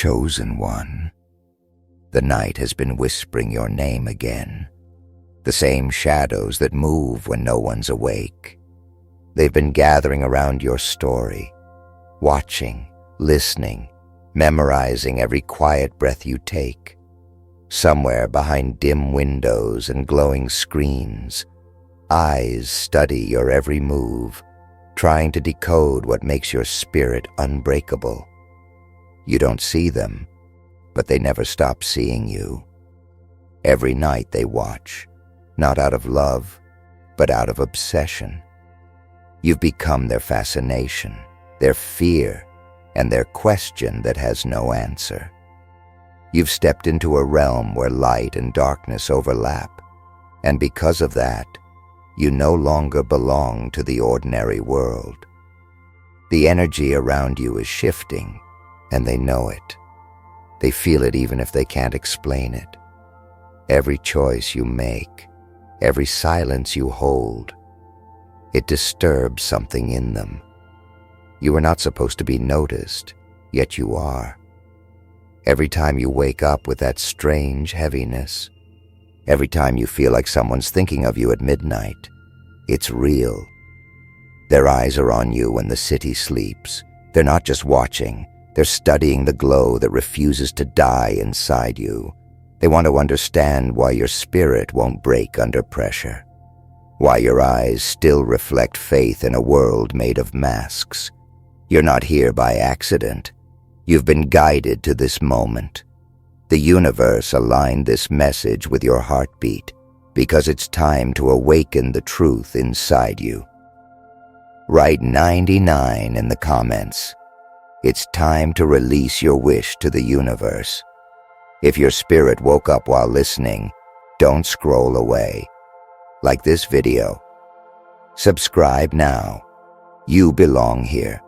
Chosen one. The night has been whispering your name again. The same shadows that move when no one's awake. They've been gathering around your story, watching, listening, memorizing every quiet breath you take. Somewhere behind dim windows and glowing screens, eyes study your every move, trying to decode what makes your spirit unbreakable. You don't see them, but they never stop seeing you. Every night they watch, not out of love, but out of obsession. You've become their fascination, their fear, and their question that has no answer. You've stepped into a realm where light and darkness overlap, and because of that, you no longer belong to the ordinary world. The energy around you is shifting, and they know it. They feel it even if they can't explain it. Every choice you make, every silence you hold, it disturbs something in them. You are not supposed to be noticed, yet you are. Every time you wake up with that strange heaviness, every time you feel like someone's thinking of you at midnight, it's real. Their eyes are on you when the city sleeps. They're not just watching, they're studying the glow that refuses to die inside you. They want to understand why your spirit won't break under pressure, why your eyes still reflect faith in a world made of masks. You're not here by accident. You've been guided to this moment. The universe aligned this message with your heartbeat because it's time to awaken the truth inside you. Write 99 in the comments. It's time to release your wish to the universe. If your spirit woke up while listening, don't scroll away. Like this video. Subscribe now. You belong here.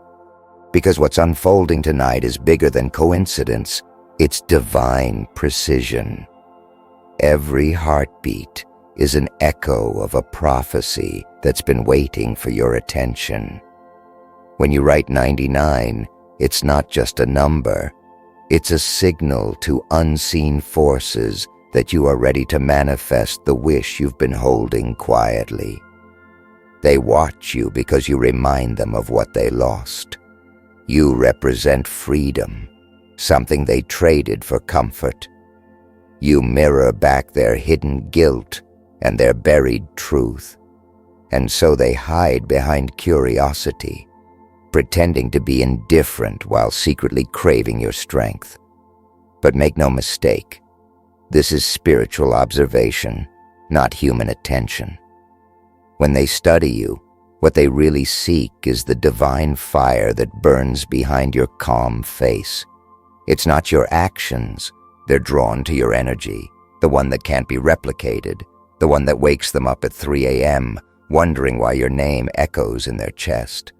Because what's unfolding tonight is bigger than coincidence. It's divine precision. Every heartbeat is an echo of a prophecy that's been waiting for your attention. When you write 99, it's not just a number. It's a signal to unseen forces that you are ready to manifest the wish you've been holding quietly. They watch you because you remind them of what they lost. You represent freedom, something they traded for comfort. You mirror back their hidden guilt and their buried truth, and so they hide behind curiosity, pretending to be indifferent while secretly craving your strength. But make no mistake, this is spiritual observation, not human attention. When they study you, what they really seek is the divine fire that burns behind your calm face. It's not your actions. They're drawn to your energy, the one that can't be replicated, the one that wakes them up at 3 a.m., wondering why your name echoes in their chest.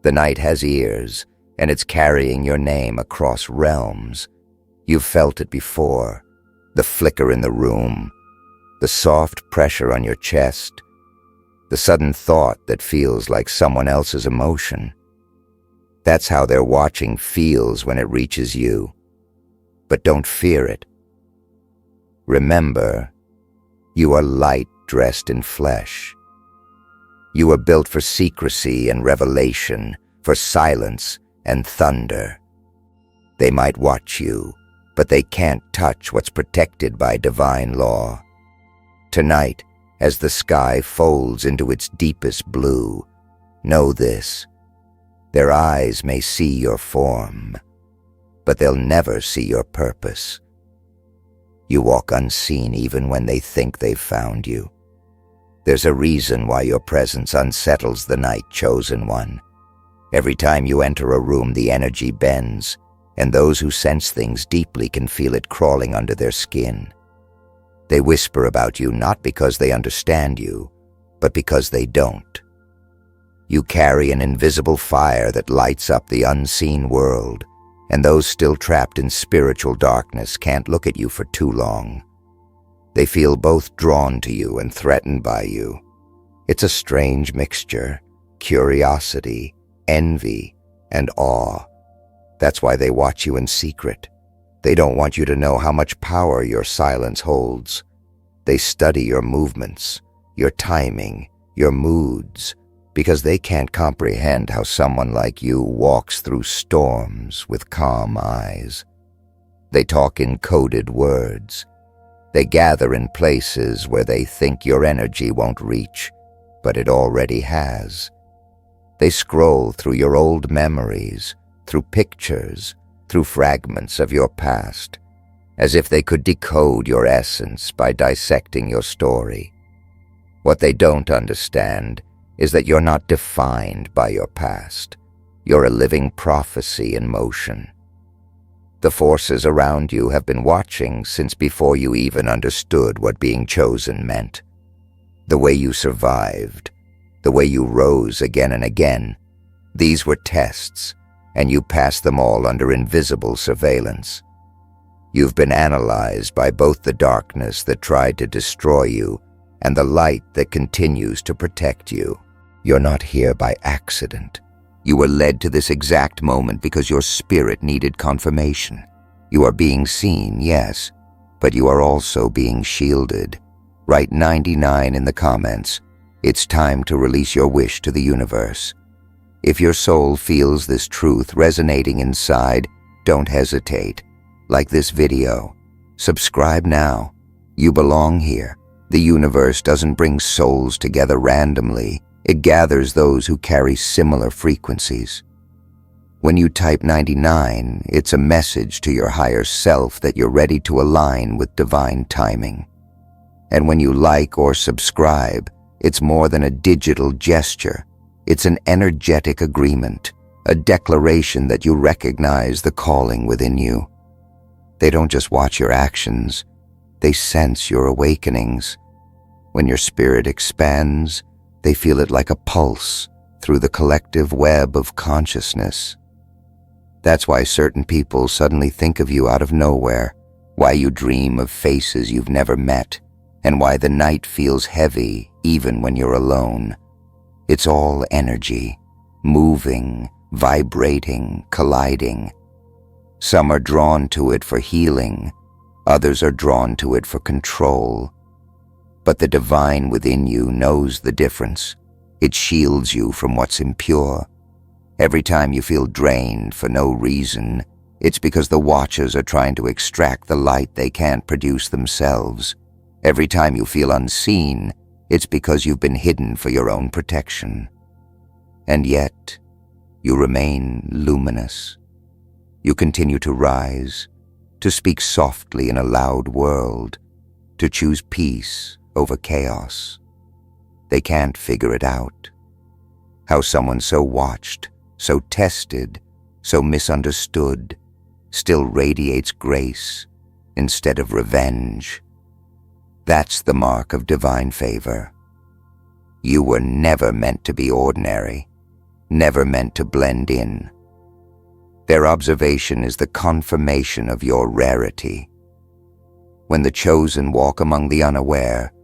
The night has ears, and it's carrying your name across realms. You've felt it before, the flicker in the room, the soft pressure on your chest, the sudden thought that feels like someone else's emotion. That's how their watching feels when it reaches you. But don't fear it. Remember, you are light dressed in flesh. You are built for secrecy and revelation, for silence and thunder. They might watch you, but they can't touch what's protected by divine law. Tonight, as the sky folds into its deepest blue, know this: their eyes may see your form, but they'll never see your purpose. You walk unseen even when they think they've found you. There's a reason why your presence unsettles the night, chosen one. Every time you enter a room, the energy bends, and those who sense things deeply can feel it crawling under their skin. They whisper about you not because they understand you, but because they don't. You carry an invisible fire that lights up the unseen world, and those still trapped in spiritual darkness can't look at you for too long. They feel both drawn to you and threatened by you. It's a strange mixture: curiosity, envy, and awe. That's why they watch you in secret, They don't want you to know how much power your silence holds. They study your movements, your timing, your moods, because they can't comprehend how someone like you walks through storms with calm eyes. They talk in coded words. They gather in places where they think your energy won't reach, but it already has. They scroll through your old memories, through pictures, through fragments of your past, as if they could decode your essence by dissecting your story. What they don't understand is that you're not defined by your past. You're a living prophecy in motion. The forces around you have been watching since before you even understood what being chosen meant. The way you survived, the way you rose again and again, these were tests, and you passed them all under invisible surveillance. You've been analyzed by both the darkness that tried to destroy you and the light that continues to protect you. You're not here by accident. You were led to this exact moment because your spirit needed confirmation. You are being seen, yes, but you are also being shielded. Write 99 in the comments. It's time to release your wish to the universe. If your soul feels this truth resonating inside, don't hesitate. Like this video. Subscribe now. You belong here. The universe doesn't bring souls together randomly. It gathers those who carry similar frequencies. When you type 99, it's a message to your higher self that you're ready to align with divine timing. And when you like or subscribe, it's more than a digital gesture. It's an energetic agreement, a declaration that you recognize the calling within you. They don't just watch your actions, they sense your awakenings. When your spirit expands, they feel it like a pulse through the collective web of consciousness. That's why certain people suddenly think of you out of nowhere, why you dream of faces you've never met, and why the night feels heavy even when you're alone. It's all energy, moving, vibrating, colliding. Some are drawn to it for healing, others are drawn to it for control. But the divine within you knows the difference. It shields you from what's impure. Every time you feel drained for no reason, it's because the watchers are trying to extract the light they can't produce themselves. Every time you feel unseen, it's because you've been hidden for your own protection. And yet, you remain luminous. You continue to rise, to speak softly in a loud world, to choose peace over chaos. They can't figure it out. How someone so watched, so tested, so misunderstood, still radiates grace instead of revenge. That's the mark of divine favor. You were never meant to be ordinary, never meant to blend in. Their observation is the confirmation of your rarity. When the chosen walk among the unaware,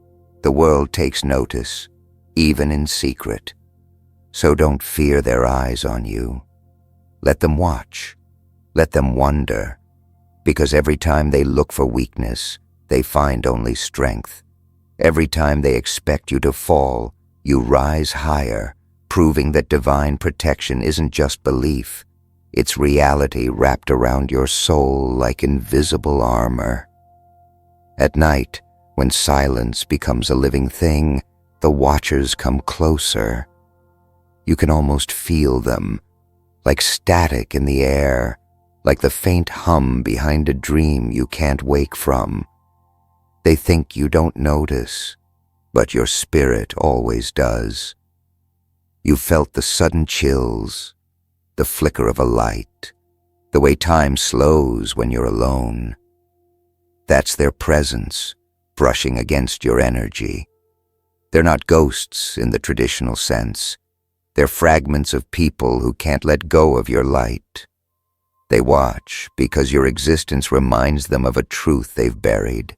the world takes notice, even in secret. So don't fear their eyes on you. Let them watch. Let them wonder. Because every time they look for weakness, they find only strength. Every time they expect you to fall, you rise higher, proving that divine protection isn't just belief. It's reality wrapped around your soul like invisible armor. At night, when silence becomes a living thing, the watchers come closer. You can almost feel them, like static in the air, like the faint hum behind a dream you can't wake from. They think you don't notice, but your spirit always does. You felt the sudden chills, the flicker of a light, the way time slows when you're alone. That's their presence, brushing against your energy. They're not ghosts in the traditional sense. They're fragments of people who can't let go of your light. They watch because your existence reminds them of a truth they've buried,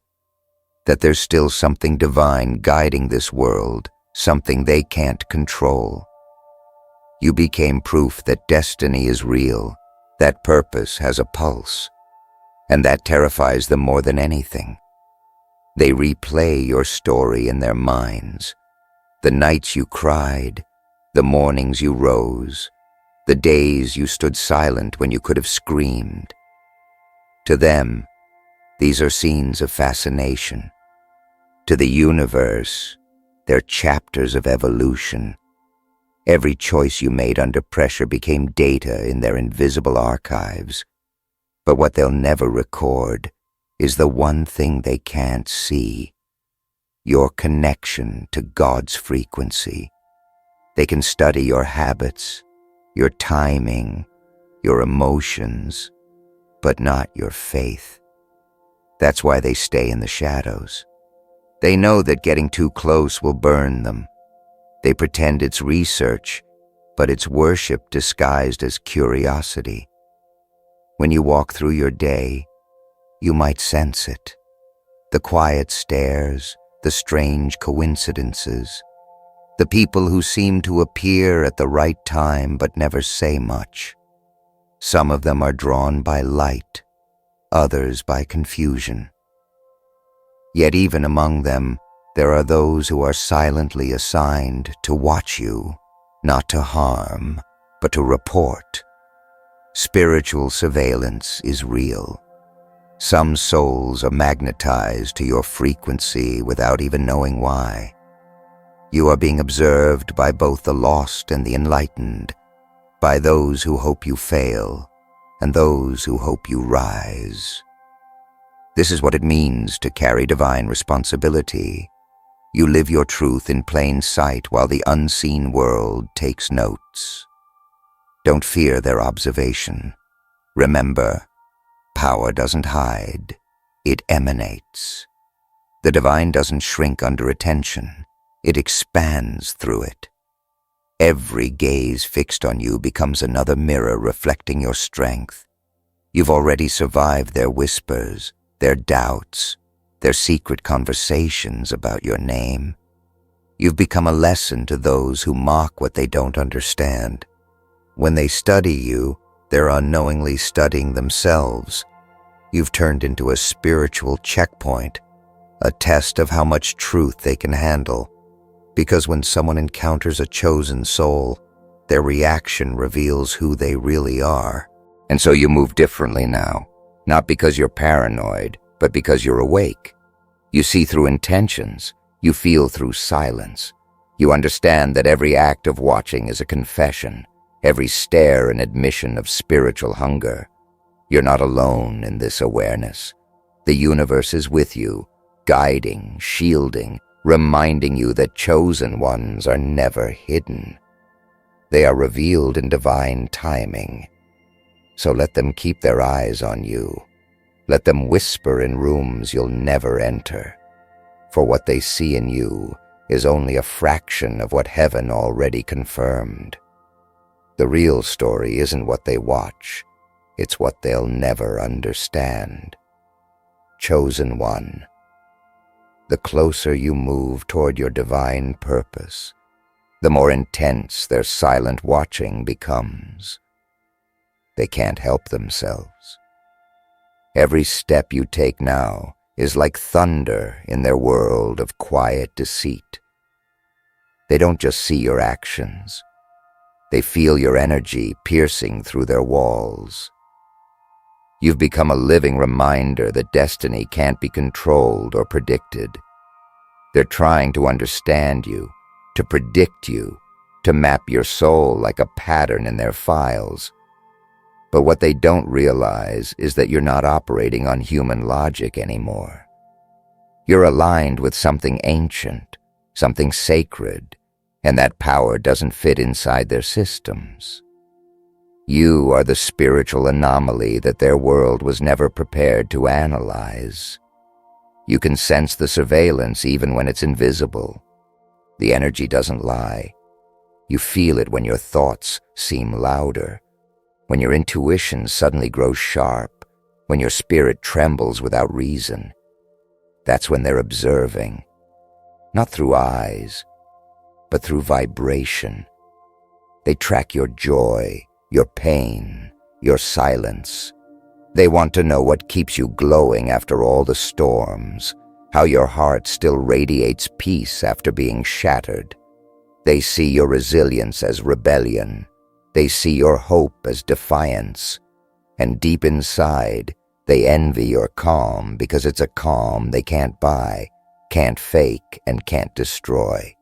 that there's still something divine guiding this world, something they can't control. You became proof that destiny is real, that purpose has a pulse. and that terrifies them more than anything. They replay your story in their minds. The nights you cried, the mornings you rose, the days you stood silent when you could have screamed. To them, these are scenes of fascination. To the universe, they're chapters of evolution. Every choice you made under pressure became data in their invisible archives. But what they'll never record is the one thing they can't see: your connection to God's frequency. They can study your habits, your timing, your emotions, but not your faith. That's why they stay in the shadows. They know that getting too close will burn them. They pretend it's research, but it's worship disguised as curiosity. When you walk through your day, you might sense it. The quiet stares, the strange coincidences, the people who seem to appear at the right time but never say much. Some of them are drawn by light, others by confusion. Yet even among them, there are those who are silently assigned to watch you, not to harm, but to report. Spiritual surveillance is real. Some souls are magnetized to your frequency without even knowing why. You are being observed by both the lost and the enlightened, by those who hope you fail and those who hope you rise. This is what it means to carry divine responsibility. You live your truth in plain sight while the unseen world takes notes. Don't fear their observation. Remember, power doesn't hide, it emanates. The divine doesn't shrink under attention, it expands through it. Every gaze fixed on you becomes another mirror reflecting your strength. You've already survived their whispers, their doubts, their secret conversations about your name. You've become a lesson to those who mock what they don't understand. When they study you, they're unknowingly studying themselves. You've turned into a spiritual checkpoint, a test of how much truth they can handle. Because when someone encounters a chosen soul, their reaction reveals who they really are. And so you move differently now, not because you're paranoid, but because you're awake. You see through intentions, you feel through silence. You understand that every act of watching is a confession, every stare an admission of spiritual hunger. You're not alone in this awareness. The universe is with you, guiding, shielding, reminding you that chosen ones are never hidden. They are revealed in divine timing. So let them keep their eyes on you. Let them whisper in rooms you'll never enter. For what they see in you is only a fraction of what heaven already confirmed. The real story isn't what they watch, it's what they'll never understand. Chosen one. The closer you move toward your divine purpose, the more intense their silent watching becomes. They can't help themselves. Every step you take now is like thunder in their world of quiet deceit. They don't just see your actions. They feel your energy piercing through their walls. You've become a living reminder that destiny can't be controlled or predicted. They're trying to understand you, to predict you, to map your soul like a pattern in their files. But what they don't realize is that you're not operating on human logic anymore. You're aligned with something ancient, something sacred, and that power doesn't fit inside their systems. You are the spiritual anomaly that their world was never prepared to analyze. You can sense the surveillance even when it's invisible. The energy doesn't lie. You feel it when your thoughts seem louder, when your intuition suddenly grows sharp, when your spirit trembles without reason. That's when they're observing, not through eyes, but through vibration. They track your joy, your pain, your silence. They want to know what keeps you glowing after all the storms, how your heart still radiates peace after being shattered. They see your resilience as rebellion. They see your hope as defiance. And deep inside, they envy your calm because it's a calm they can't buy, can't fake, and can't destroy.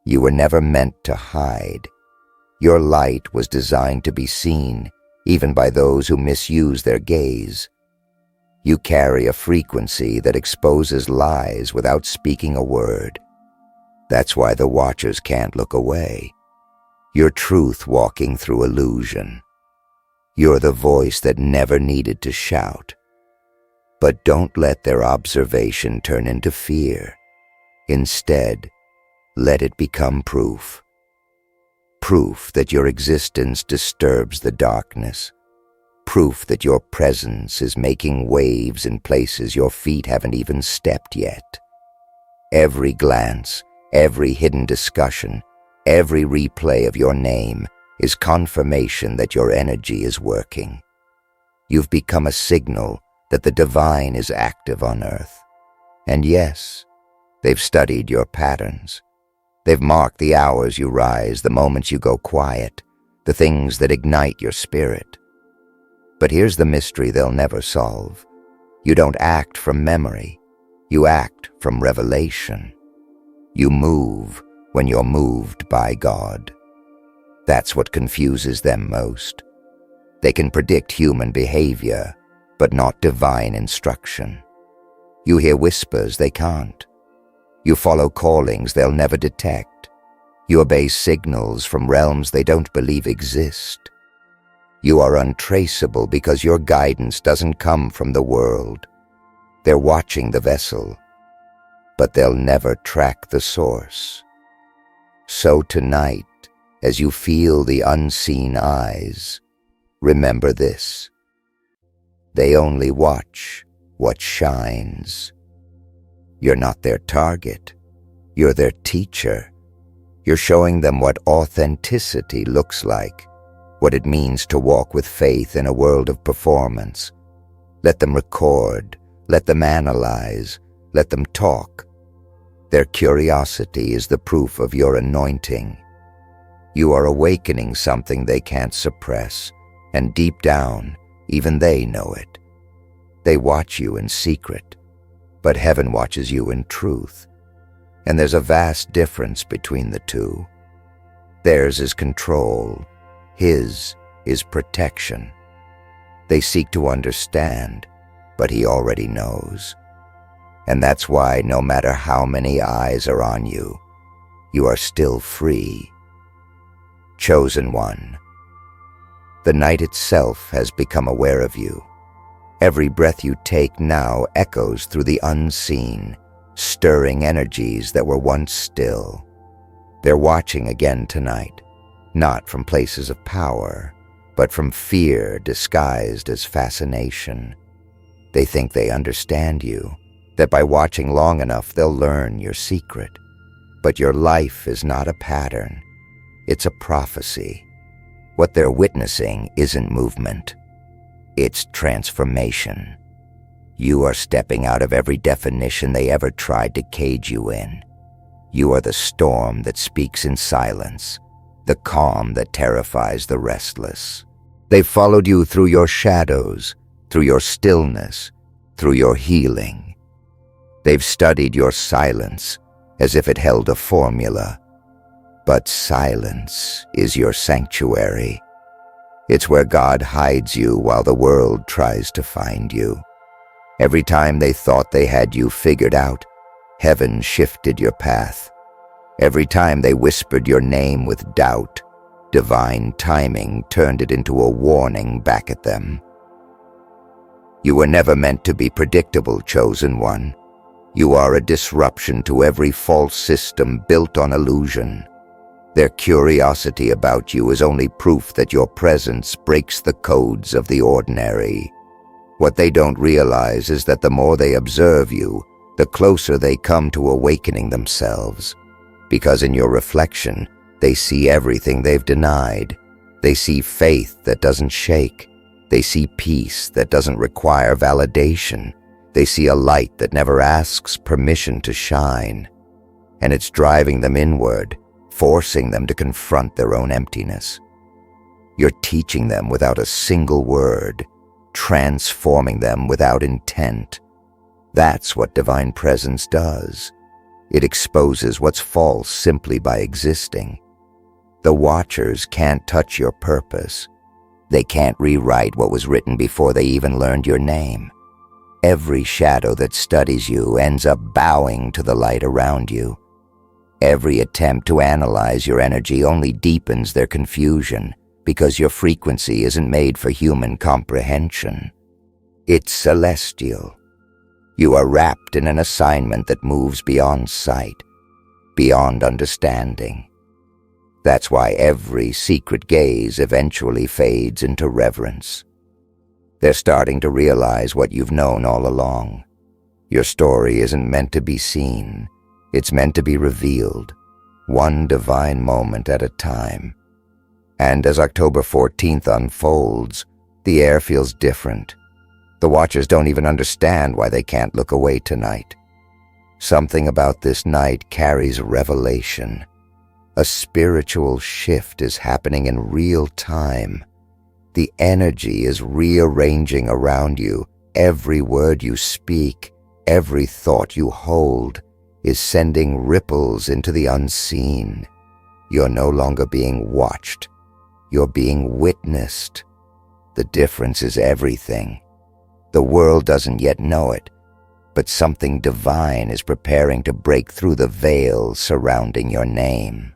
You were never meant to hide. Your light was designed to be seen, even by those who misuse their gaze. You carry a frequency that exposes lies without speaking a word. That's why the watchers can't look away. You're truth walking through illusion. You're the voice that never needed to shout. But don't let their observation turn into fear. Instead, let it become proof. Proof that your existence disturbs the darkness. Proof that your presence is making waves in places your feet haven't even stepped yet. Every glance, every hidden discussion, every replay of your name is confirmation that your energy is working. You've become a signal that the divine is active on earth. And yes, they've studied your patterns. They've marked the hours you rise, the moments you go quiet, the things that ignite your spirit. But here's the mystery they'll never solve. You don't act from memory. You act from revelation. You move when you're moved by God. That's what confuses them most. They can predict human behavior, but not divine instruction. You hear whispers they can't. You follow callings they'll never detect. You obey signals from realms they don't believe exist. You are untraceable because your guidance doesn't come from the world. They're watching the vessel, but they'll never track the source. So tonight, as you feel the unseen eyes, remember this. They only watch what shines. You're not their target. You're their teacher. You're showing them what authenticity looks like, what it means to walk with faith in a world of performance. Let them record, let them analyze, let them talk. Their curiosity is the proof of your anointing. You are awakening something they can't suppress, and deep down, even they know it. They watch you in secret, but heaven watches you in truth. And there's a vast difference between the two. Theirs is control. His is protection. They seek to understand, but he already knows. And that's why no matter how many eyes are on you, you are still free. Chosen one. The night itself has become aware of you. Every breath you take now echoes through the unseen, stirring energies that were once still. They're watching again tonight, not from places of power, but from fear disguised as fascination. They think they understand you, that by watching long enough they'll learn your secret. But your life is not a pattern. It's a prophecy. What they're witnessing isn't movement. It's transformation. You are stepping out of every definition they ever tried to cage you in. You are the storm that speaks in silence, the calm that terrifies the restless. They've followed you through your shadows, through your stillness, through your healing. They've studied your silence as if it held a formula. But silence is your sanctuary. It's where God hides you while the world tries to find you. Every time they thought they had you figured out, heaven shifted your path. Every time they whispered your name with doubt, divine timing turned it into a warning back at them. You were never meant to be predictable, chosen one. You are a disruption to every false system built on illusion. Their curiosity about you is only proof that your presence breaks the codes of the ordinary. What they don't realize is that the more they observe you, the closer they come to awakening themselves. Because in your reflection, they see everything they've denied. They see faith that doesn't shake, They see peace that doesn't require validation. They see a light that never asks permission to shine. And it's driving them inward, forcing them to confront their own emptiness. You're teaching them without a single word, transforming them without intent. That's what divine presence does. It exposes what's false simply by existing. The watchers can't touch your purpose. They can't rewrite what was written before they even learned your name. Every shadow that studies you ends up bowing to the light around you. Every attempt to analyze your energy only deepens their confusion because your frequency isn't made for human comprehension. It's celestial. You are wrapped in an assignment that moves beyond sight, beyond understanding. That's why every secret gaze eventually fades into reverence. They're starting to realize what you've known all along. Your story isn't meant to be seen. It's meant to be revealed, one divine moment at a time. And as October 14th unfolds, the air feels different. The watchers don't even understand why they can't look away tonight. Something about this night carries revelation. A spiritual shift is happening in real time. The energy is rearranging around you. Every word you speak, every thought you hold, is sending ripples into the unseen. You're no longer being watched. You're being witnessed. The difference is everything. The world doesn't yet know it, but something divine is preparing to break through the veil surrounding your name.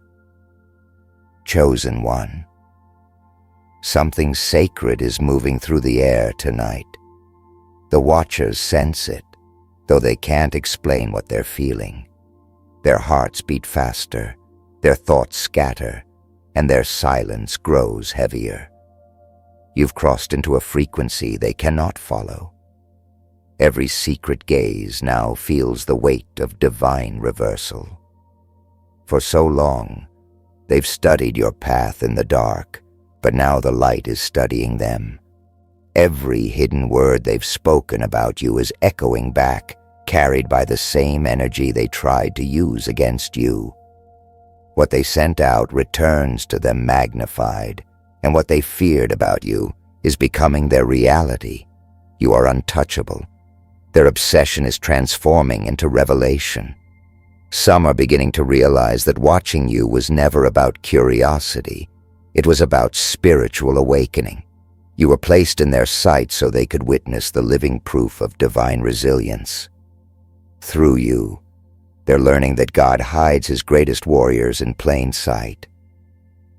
Chosen one. Something sacred is moving through the air tonight. The watchers sense it, though they can't explain what they're feeling. Their hearts beat faster, their thoughts scatter, and their silence grows heavier. You've crossed into a frequency they cannot follow. Every secret gaze now feels the weight of divine reversal. For so long, they've studied your path in the dark, but now the light is studying them. Every hidden word they've spoken about you is echoing back, carried by the same energy they tried to use against you. What they sent out returns to them magnified, and what they feared about you is becoming their reality. You are untouchable. Their obsession is transforming into revelation. Some are beginning to realize that watching you was never about curiosity. It was about spiritual awakening. You were placed in their sight so they could witness the living proof of divine resilience. Through you, they're learning that God hides his greatest warriors in plain sight.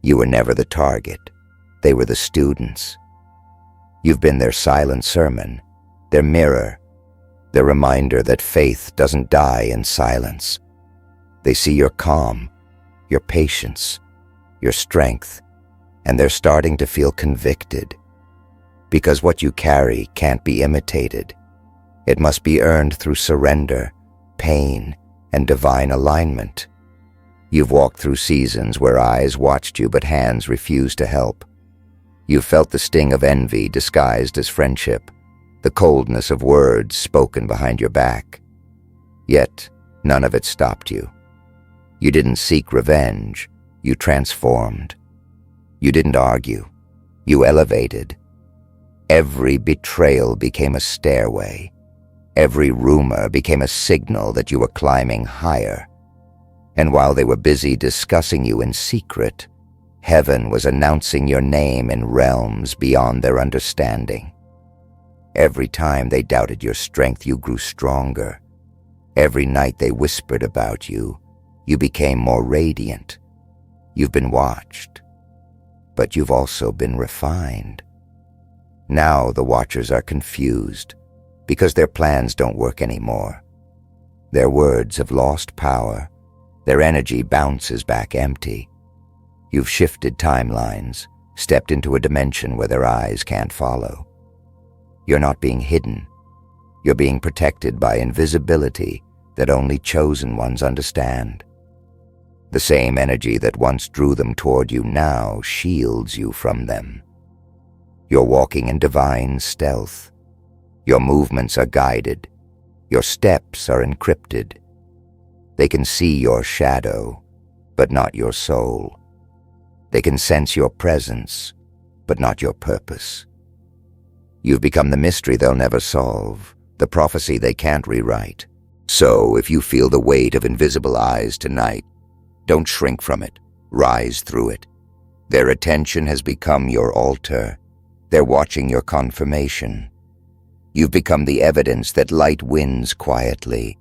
You were never the target. They were the students. You've been their silent sermon, their mirror, their reminder that faith doesn't die in silence. They see your calm, your patience, your strength, and they're starting to feel convicted. Because what you carry can't be imitated. It must be earned through surrender, pain, and divine alignment. You've walked through seasons where eyes watched you but hands refused to help. You've felt the sting of envy disguised as friendship, the coldness of words spoken behind your back. Yet, none of it stopped you. You didn't seek revenge, you transformed. You didn't argue, you elevated. Every betrayal became a stairway. Every rumor became a signal that you were climbing higher. And while they were busy discussing you in secret, heaven was announcing your name in realms beyond their understanding. Every time they doubted your strength, you grew stronger. Every night they whispered about you, you became more radiant. You've been watched, but you've also been refined. Now the watchers are confused because their plans don't work anymore. Their words have lost power. Their energy bounces back empty. You've shifted timelines, stepped into a dimension where their eyes can't follow. You're not being hidden. You're being protected by invisibility that only chosen ones understand. The same energy that once drew them toward you now shields you from them. You're walking in divine stealth. Your movements are guided. Your steps are encrypted. They can see your shadow, but not your soul. They can sense your presence, but not your purpose. You've become the mystery they'll never solve, the prophecy they can't rewrite. So, if you feel the weight of invisible eyes tonight, don't shrink from it. Rise through it. Their attention has become your altar. They're watching your confirmation. You've become the evidence that light wins quietly.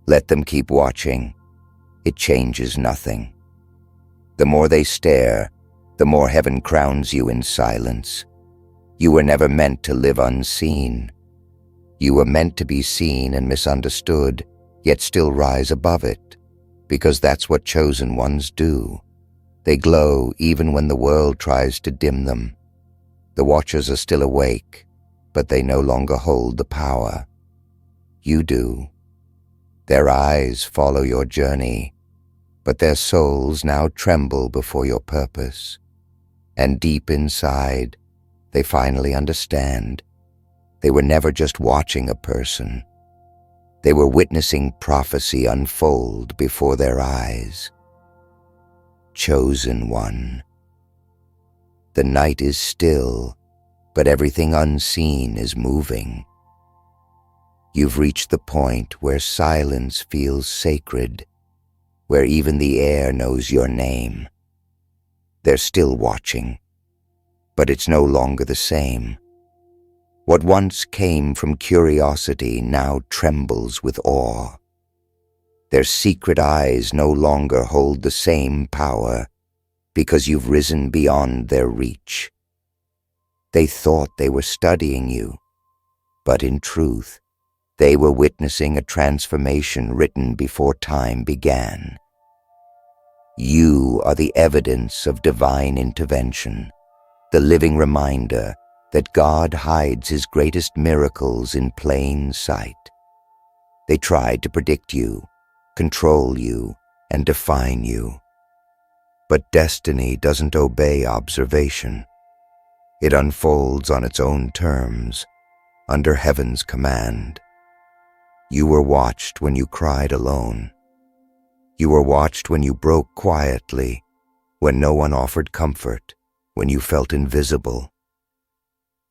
Let them keep watching. It changes nothing. The more they stare, the more heaven crowns you in silence. You were never meant to live unseen. You were meant to be seen and misunderstood, yet still rise above it, because that's what chosen ones do. They glow even when the world tries to dim them. The watchers are still awake, but they no longer hold the power. You do. Their eyes follow your journey, but their souls now tremble before your purpose. And deep inside, they finally understand. They were never just watching a person. They were witnessing prophecy unfold before their eyes. Chosen one. The night is still, but everything unseen is moving. You've reached the point where silence feels sacred, where even the air knows your name. They're still watching, but it's no longer the same. What once came from curiosity now trembles with awe. Their secret eyes no longer hold the same power because you've risen beyond their reach. They thought they were studying you, but in truth, they were witnessing a transformation written before time began. You are the evidence of divine intervention, the living reminder that God hides his greatest miracles in plain sight. They tried to predict you, control you, and define you. But destiny doesn't obey observation. It unfolds on its own terms, under heaven's command. You were watched when you cried alone. You were watched when you broke quietly, when no one offered comfort, when you felt invisible.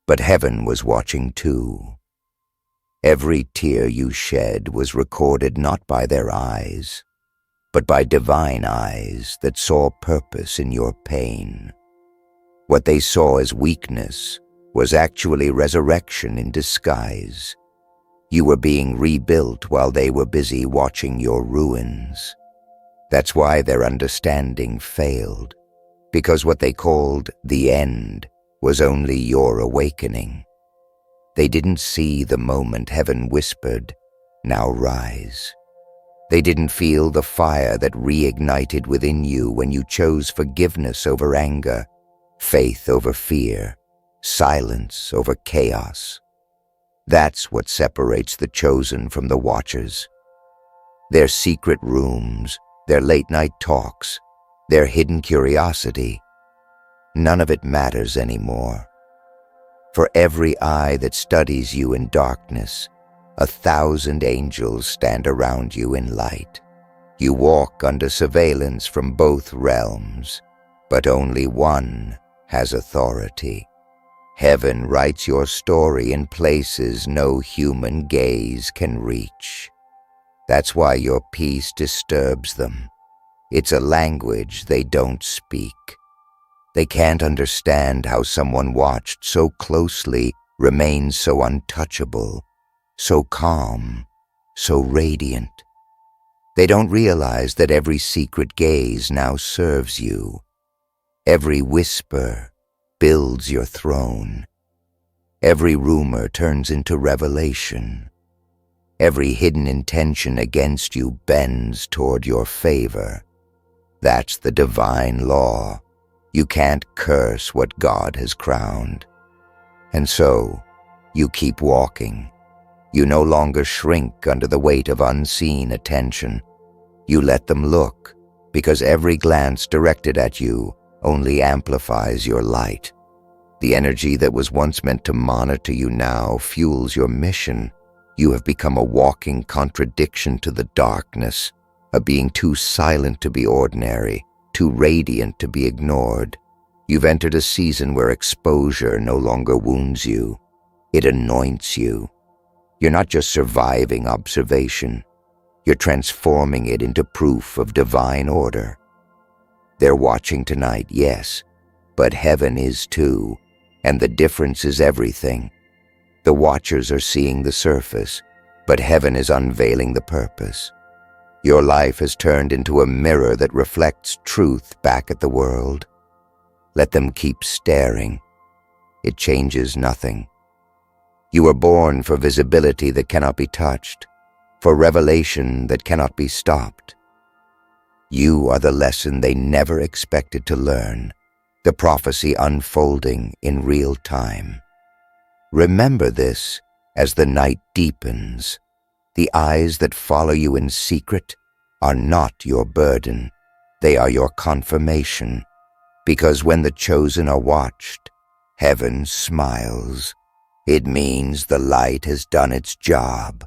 But heaven was watching too. Every tear you shed was recorded not by their eyes, but by divine eyes that saw purpose in your pain. What they saw as weakness was actually resurrection in disguise. You were being rebuilt while they were busy watching your ruins. That's why their understanding failed, because what they called the end was only your awakening. They didn't see the moment heaven whispered, "Now rise." They didn't feel the fire that reignited within you when you chose forgiveness over anger, faith over fear, silence over chaos. That's what separates the chosen from the watchers. Their secret rooms, their late-night talks, their hidden curiosity, none of it matters anymore. For every eye that studies you in darkness, 1,000 angels stand around you in light. You walk under surveillance from both realms, but only one has authority. Heaven writes your story in places no human gaze can reach. That's why your peace disturbs them. It's a language they don't speak. They can't understand how someone watched so closely remains so untouchable, so calm, so radiant. They don't realize that every secret gaze now serves you. Every whisper builds your throne. Every rumor turns into revelation. Every hidden intention against you bends toward your favor. That's the divine law. You can't curse what God has crowned. And so, you keep walking. You no longer shrink under the weight of unseen attention. You let them look, because every glance directed at you only amplifies your light. The energy that was once meant to monitor you now fuels your mission. You have become a walking contradiction to the darkness, a being too silent to be ordinary, too radiant to be ignored. You've entered a season where exposure no longer wounds you. It anoints you. You're not just surviving observation. You're transforming it into proof of divine order. They're watching tonight, yes, but heaven is too, and the difference is everything. The watchers are seeing the surface, but heaven is unveiling the purpose. Your life has turned into a mirror that reflects truth back at the world. Let them keep staring. It changes nothing. You were born for visibility that cannot be touched, for revelation that cannot be stopped. You are the lesson they never expected to learn, the prophecy unfolding in real time. Remember this as the night deepens. The eyes that follow you in secret are not your burden. They are your confirmation, because when the chosen are watched, heaven smiles. It means the light has done its job.